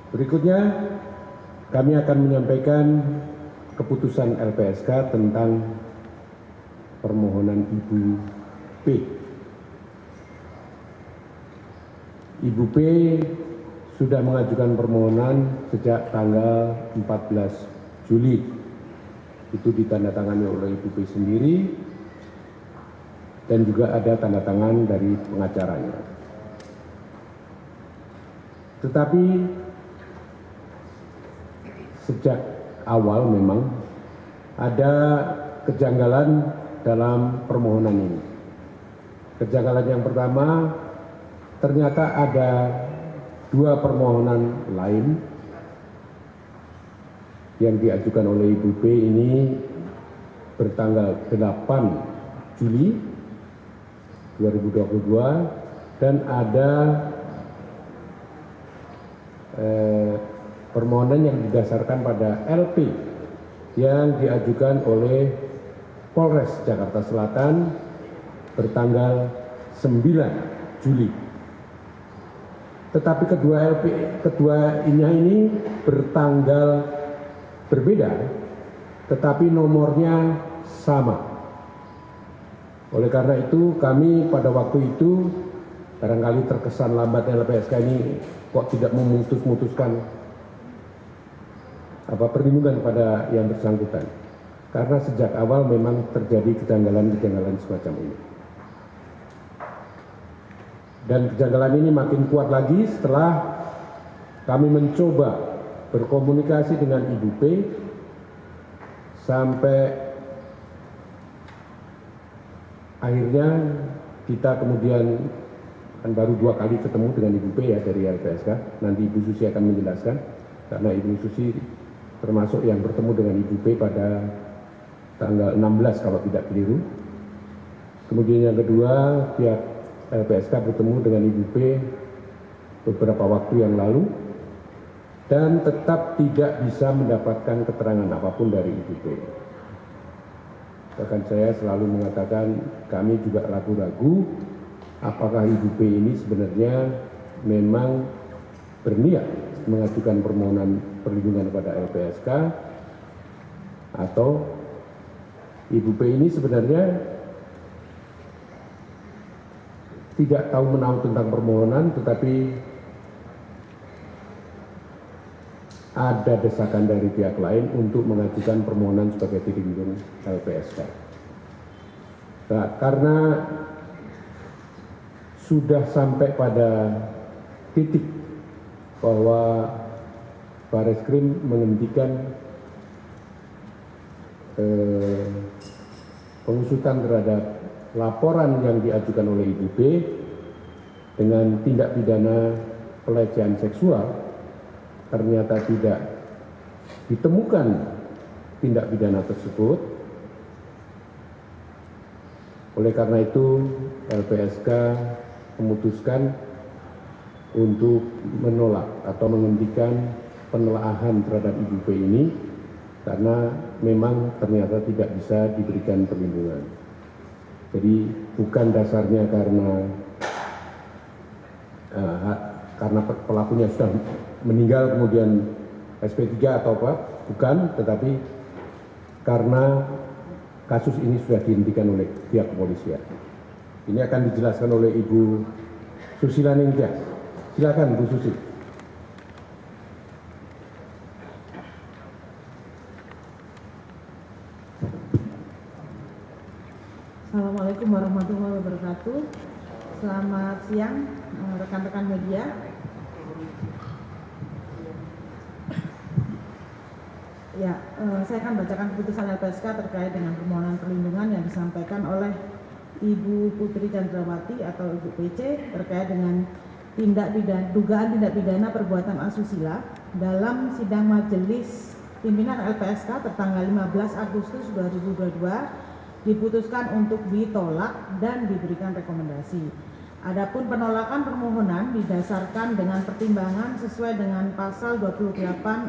Berikutnya, kami akan menyampaikan keputusan LPSK tentang permohonan Ibu P. Ibu P sudah mengajukan permohonan sejak tanggal 14 Juli. Itu ditandatangani oleh Ibu P sendiri dan juga ada tanda tangan dari pengacaranya. Tetapi sejak awal memang ada kejanggalan dalam permohonan ini. Kejanggalan yang pertama, ternyata ada dua permohonan lain yang diajukan oleh Ibu P ini bertanggal 8 Juli 2022 dan ada permohonan yang didasarkan pada LP yang diajukan oleh Polres Jakarta Selatan bertanggal 9 Juli. Tetapi keduanya ini bertanggal berbeda, tetapi nomornya sama. Oleh karena itu kami pada waktu itu barangkali terkesan lambatnya LPSK ini kok tidak memutuskan perlindungan pada yang bersangkutan. Karena sejak awal memang terjadi kejanggalan-kejanggalan semacam ini. Dan kejanggalan ini makin kuat lagi setelah kami mencoba berkomunikasi dengan Ibu P sampai akhirnya kita kemudian kan baru 2 kali ketemu dengan Ibu P ya dari LPSK. Nanti Ibu Susi akan menjelaskan karena Ibu Susi termasuk yang bertemu dengan Ibu P pada tanggal 16 kalau tidak keliru. Kemudian yang kedua, pihak LPSK bertemu dengan Ibu P beberapa waktu yang lalu dan tetap tidak bisa mendapatkan keterangan apapun dari Ibu P. Bahkan saya selalu mengatakan kami juga ragu-ragu apakah Ibu P ini sebenarnya memang berniat mengajukan permohonan perlindungan kepada LPSK atau Ibu P ini sebenarnya tidak tahu menahu tentang permohonan tetapi ada desakan dari pihak lain untuk mengajukan permohonan sebagai pelindung LPSK. Nah, karena sudah sampai pada titik bahwa Barreskrim menghentikan pengusutan terhadap laporan yang diajukan oleh Ibu P dengan tindak pidana pelecehan seksual, ternyata tidak ditemukan tindak pidana tersebut. Oleh karena itu LPSK memutuskan untuk menolak atau menghentikan penelaahan terhadap Ibu P ini karena memang ternyata tidak bisa diberikan perlindungan. Jadi bukan dasarnya karena pelakunya sudah meninggal kemudian SP3 atau apa, bukan, tetapi karena kasus ini sudah dihentikan oleh pihak kepolisian. Ini akan dijelaskan oleh Ibu Susila Ningtyas. Silakan Bu Susi. Assalamualaikum warahmatullahi wabarakatuh. Selamat siang rekan-rekan media. Ya, saya akan bacakan keputusan LPSK terkait dengan permohonan perlindungan yang disampaikan oleh Ibu Putri Chandrawati atau Ibu PC terkait dengan dugaan tindak pidana perbuatan asusila dalam sidang majelis pimpinan LPSK tertanggal 15 Agustus 2022 diputuskan untuk ditolak dan diberikan rekomendasi. Adapun penolakan permohonan didasarkan dengan pertimbangan sesuai dengan pasal 28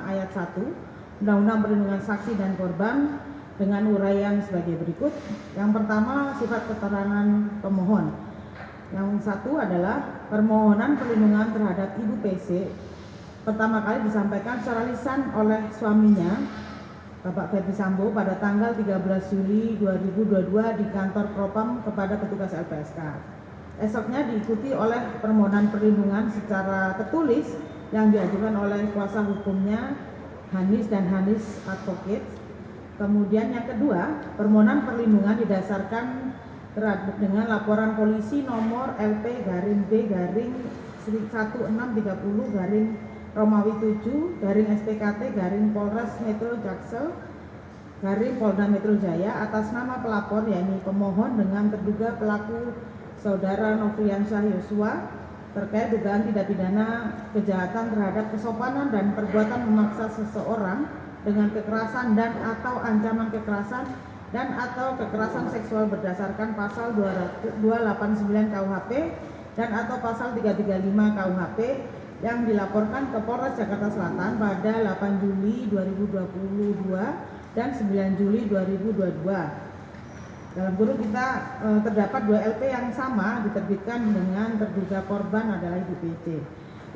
ayat 1 Undang-Undang Perlindungan Saksi dan Korban dengan uraian sebagai berikut. Yang pertama, sifat keterangan pemohon. Yang satu adalah permohonan perlindungan terhadap Ibu PC pertama kali disampaikan secara lisan oleh suaminya, Bapak Ferdi Sambo, pada tanggal 13 Juli 2022 di kantor Propam kepada petugas LPSK. Esoknya diikuti oleh permohonan perlindungan secara tertulis yang diajukan oleh kuasa hukumnya Hanis dan Hanis Advocates. Kemudian yang kedua, permohonan perlindungan didasarkan dengan laporan polisi nomor LP-B-1630 Romawi 7 /SPKT Polres Metro Jaksel Polda Metro Jaya atas nama pelapor yakni pemohon dengan terduga pelaku Saudara Nofriansyah Yosua terkait dugaan tindak pidana kejahatan terhadap kesopanan dan perbuatan memaksa seseorang dengan kekerasan dan atau ancaman kekerasan dan atau kekerasan seksual berdasarkan pasal 289 KUHP dan atau pasal 335 KUHP yang dilaporkan ke Polres Jakarta Selatan pada 8 Juli 2022 dan 9 Juli 2022. Dalam kurung kita terdapat 2 LP yang sama diterbitkan dengan terduga korban adalah Ibu PC.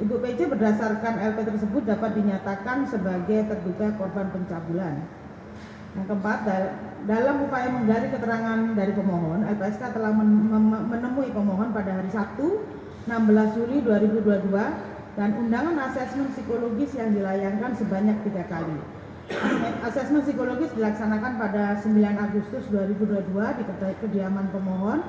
Ibu PC berdasarkan LP tersebut dapat dinyatakan sebagai terduga korban pencabulan. Yang keempat, dalam upaya menggali keterangan dari pemohon, LPSK telah menemui pemohon pada hari Sabtu 16 Juli 2022 dan undangan asesmen psikologis yang dilayangkan sebanyak 3 kali. Asesmen psikologis dilaksanakan pada 9 Agustus 2022 di kediaman pemohon.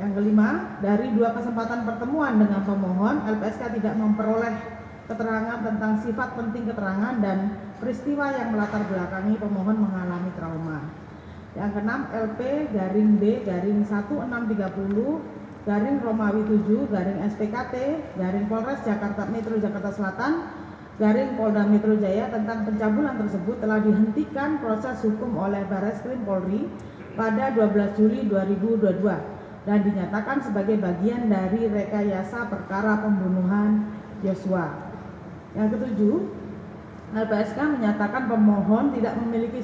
Yang kelima, dari 2 kesempatan pertemuan dengan pemohon, LPSK tidak memperoleh keterangan tentang sifat penting keterangan dan peristiwa yang melatar belakangi pemohon mengalami trauma. Yang keenam, LP-B-1630 Romawi 7 SPKT Polres Jakarta Metro Jakarta Selatan Polda Metro Jaya tentang pencabulan tersebut telah dihentikan proses hukum oleh Barreskrim Polri pada 12 Juli 2022 dan dinyatakan sebagai bagian dari rekayasa perkara pembunuhan Yosua. Yang ketujuh, LPSK menyatakan pemohon tidak memiliki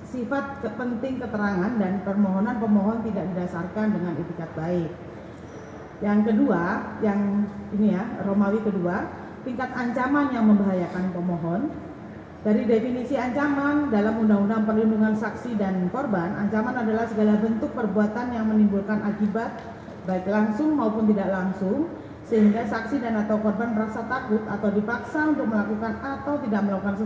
sifat penting keterangan dan permohonan pemohon tidak didasarkan dengan itikat baik. Yang kedua, yang ini ya, Romawi kedua, tingkat ancaman yang membahayakan pemohon. Dari definisi ancaman dalam Undang-Undang Perlindungan Saksi dan Korban, ancaman adalah segala bentuk perbuatan yang menimbulkan akibat baik langsung maupun tidak langsung sehingga saksi dan atau korban merasa takut atau dipaksa untuk melakukan atau tidak melakukan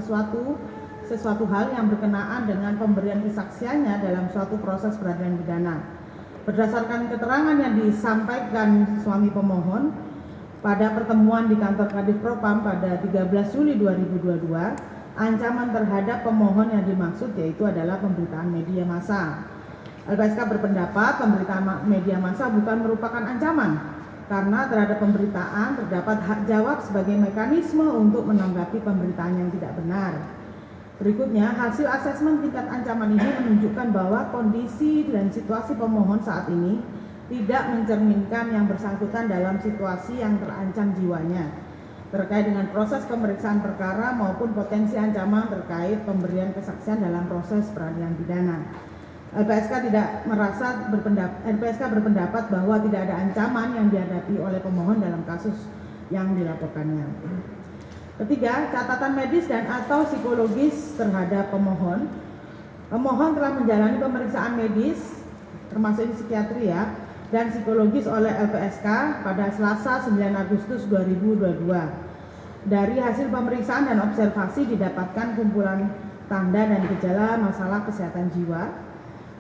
sesuatu hal yang berkenaan dengan pemberian kesaksiannya dalam suatu proses peradilan pidana. Berdasarkan keterangan yang disampaikan suami pemohon pada pertemuan di kantor Kadif Propam pada 13 Juli 2022, ancaman terhadap pemohon yang dimaksud yaitu adalah pemberitaan media massa. LPSK berpendapat pemberitaan media massa bukan merupakan ancaman karena terhadap pemberitaan terdapat hak jawab sebagai mekanisme untuk menanggapi pemberitaan yang tidak benar. Berikutnya, hasil asesmen tingkat ancaman ini menunjukkan bahwa kondisi dan situasi pemohon saat ini tidak mencerminkan yang bersangkutan dalam situasi yang terancam jiwanya terkait dengan proses pemeriksaan perkara maupun potensi ancaman terkait pemberian kesaksian dalam proses peradilan pidana. LPSK berpendapat bahwa tidak ada ancaman yang dihadapi oleh pemohon dalam kasus yang dilaporkannya. Ketiga, catatan medis dan atau psikologis terhadap pemohon. Pemohon telah menjalani pemeriksaan medis termasuk psikiatri ya dan psikologis oleh LPSK pada Selasa 9 Agustus 2022. Dari hasil pemeriksaan dan observasi didapatkan kumpulan tanda dan gejala masalah kesehatan jiwa.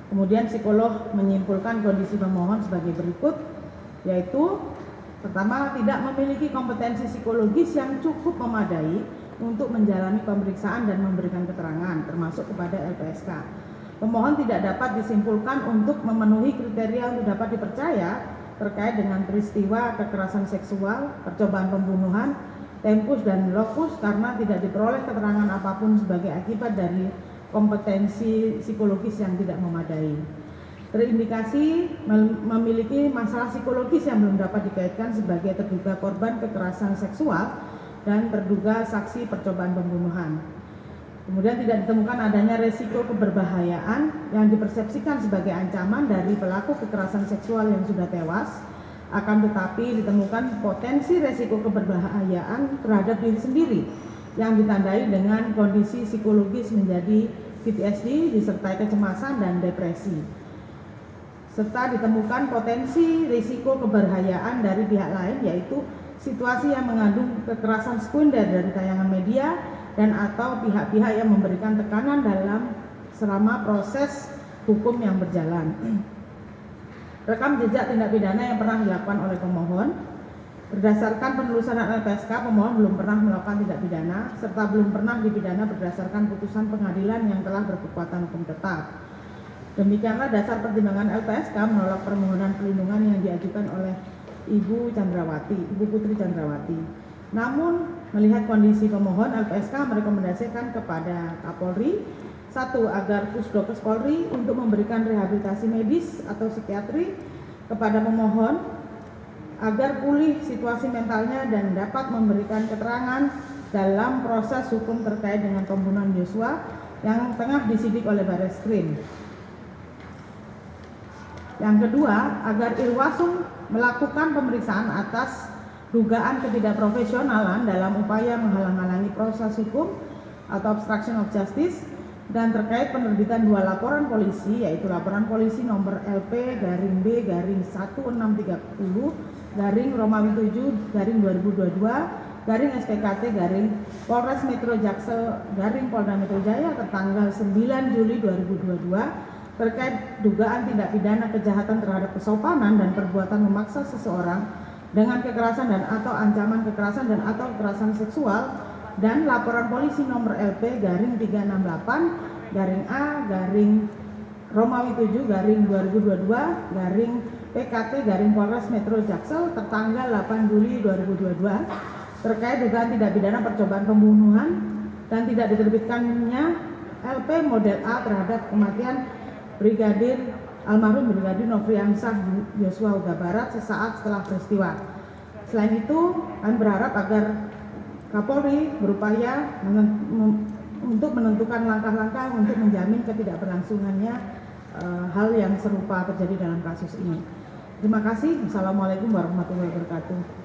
Kemudian psikolog menyimpulkan kondisi pemohon sebagai berikut, yaitu pertama, tidak memiliki kompetensi psikologis yang cukup memadai untuk menjalani pemeriksaan dan memberikan keterangan, termasuk kepada LPSK. Pemohon tidak dapat disimpulkan untuk memenuhi kriteria untuk dapat dipercaya terkait dengan peristiwa kekerasan seksual, percobaan pembunuhan, tempus dan locus karena tidak diperoleh keterangan apapun sebagai akibat dari kompetensi psikologis yang tidak memadai. Terindikasi memiliki masalah psikologis yang belum dapat dikaitkan sebagai terduga korban kekerasan seksual dan terduga saksi percobaan pembunuhan. Kemudian tidak ditemukan adanya resiko keberbahayaan yang dipersepsikan sebagai ancaman dari pelaku kekerasan seksual yang sudah tewas Akan tetapi ditemukan potensi resiko keberbahayaan terhadap diri sendiri yang ditandai dengan kondisi psikologis menjadi PTSD disertai kecemasan dan depresi. Serta ditemukan potensi risiko keberbahayaan dari pihak lain, yaitu situasi yang mengandung kekerasan sekunder dari tayangan media dan atau pihak-pihak yang memberikan tekanan selama proses hukum yang berjalan. Rekam jejak tindak pidana yang pernah dilakukan oleh pemohon. Berdasarkan penelusuran LPSK, pemohon belum pernah melakukan tindak pidana serta belum pernah dipidana berdasarkan putusan pengadilan yang telah berkekuatan hukum tetap. Demikianlah dasar pertimbangan LPSK menolak permohonan perlindungan yang diajukan oleh Ibu Putri Chandrawati. Namun, melihat kondisi pemohon, LPSK merekomendasikan kepada Kapolri, 1. Agar Pusdokes Polri untuk memberikan rehabilitasi medis atau psikiatri kepada pemohon agar pulih situasi mentalnya dan dapat memberikan keterangan dalam proses hukum terkait dengan pembunuhan Yosua yang tengah disidik oleh Barreskrim. Yang kedua, agar Irwasum melakukan pemeriksaan atas dugaan ketidakprofesionalan dalam upaya menghalang-halangi proses hukum atau obstruction of justice dan terkait penerbitan 2 laporan polisi, yaitu laporan polisi nomor LP-B/1630/2022/SPKT/ Polres Metro Jaksel/Polda Metro Jaya tertanggal 9 Juli 2022 terkait dugaan tindak pidana kejahatan terhadap kesopanan dan perbuatan memaksa seseorang dengan kekerasan dan atau ancaman kekerasan dan atau kekerasan seksual, dan laporan polisi nomor LP-368/A/Romawi 7/2022/PKT/ Polres Metro Jaksel tertanggal 8 Juli 2022 terkait dugaan tindak pidana percobaan pembunuhan dan tidak diterbitkannya LP model A terhadap kematian almarhum Brigadir Nofriansah Yosua Huta Barat sesaat setelah peristiwa. Selain itu, kami berharap agar Kapolri berupaya untuk menentukan langkah-langkah untuk menjamin ketidakberlangsungannya hal yang serupa terjadi dalam kasus ini. Terima kasih. Assalamualaikum warahmatullahi wabarakatuh.